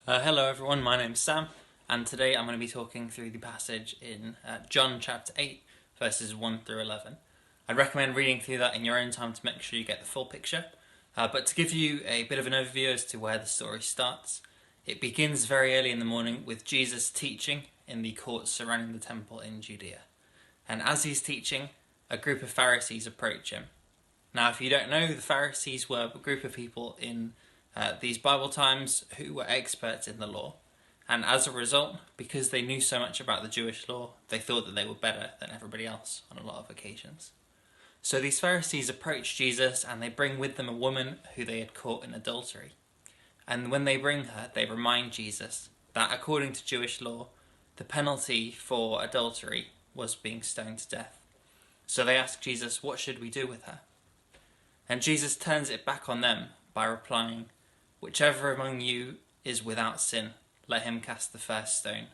Hello everyone, my name's Sam, and today I'm going to be talking through the passage in John chapter 8, verses 1 through 11. I'd recommend reading through that in your own time to make sure you get the full picture, but to give you a bit of an overview as to where the story starts, it begins very early in the morning with Jesus teaching in the courts surrounding the temple in Judea. And as he's teaching, a group of Pharisees approach him. Now, if you don't know, the Pharisees were a group of people in these Bible times who were experts in the law. And as a result, because they knew so much about the Jewish law, they thought that they were better than everybody else on a lot of occasions. So these Pharisees approach Jesus and they bring with them a woman who they had caught in adultery. And when they bring her, they remind Jesus that according to Jewish law, the penalty for adultery was being stoned to death. So they ask Jesus, what should we do with her? And Jesus turns it back on them by replying, whichever among you is without sin, let him cast the first stone.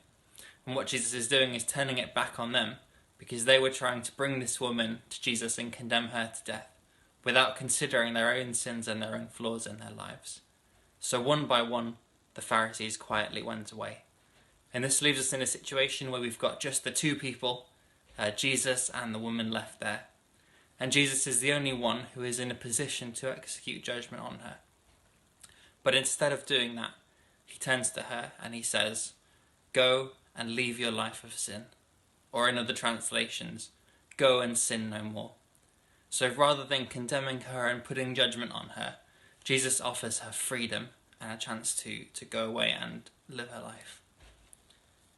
And what Jesus is doing is turning it back on them, because they were trying to bring this woman to Jesus and condemn her to death, without considering their own sins and their own flaws in their lives. So one by one, the Pharisees quietly went away. And this leaves us in a situation where we've got just the two people, Jesus and the woman, left there. And Jesus is the only one who is in a position to execute judgment on her. But instead of doing that, he turns to her and he says, go and leave your life of sin. Or in other translations, go and sin no more. So rather than condemning her and putting judgment on her, Jesus offers her freedom and a chance to go away and live her life.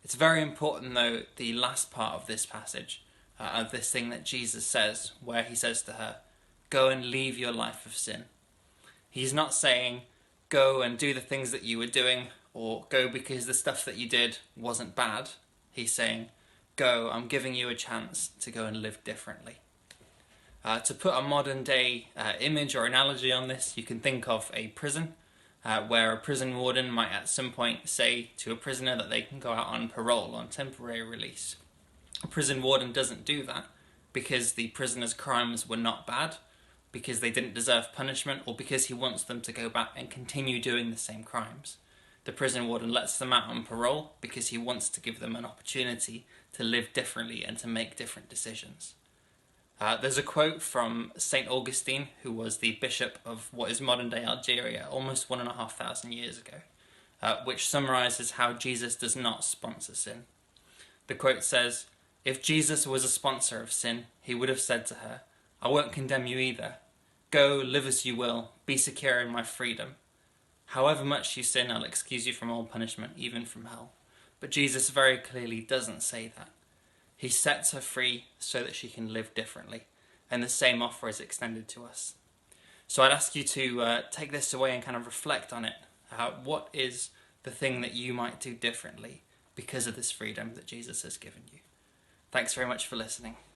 It's very important though, the last part of this passage, of this thing that Jesus says, where he says to her, go and leave your life of sin. He's not saying, go and do the things that you were doing, or go because the stuff that you did wasn't bad. He's saying, go, I'm giving you a chance to go and live differently. To put a modern day image or analogy on this, you can think of a prison, where a prison warden might at some point say to a prisoner that they can go out on parole, on temporary release. A prison warden doesn't do that because the prisoner's crimes were not bad, because they didn't deserve punishment, or because he wants them to go back and continue doing the same crimes. The prison warden lets them out on parole because he wants to give them an opportunity to live differently and to make different decisions. There's a quote from St. Augustine, who was the bishop of what is modern-day Algeria almost 1,500 years ago, which summarises how Jesus does not sponsor sin. The quote says, if Jesus was a sponsor of sin, he would have said to her, I won't condemn you either. Go, live as you will, be secure in my freedom. However much you sin, I'll excuse you from all punishment, even from hell. But Jesus very clearly doesn't say that. He sets her free so that she can live differently, and the same offer is extended to us. So I'd ask you to take this away and kind of reflect on it. What is the thing that you might do differently because of this freedom that Jesus has given you? Thanks very much for listening.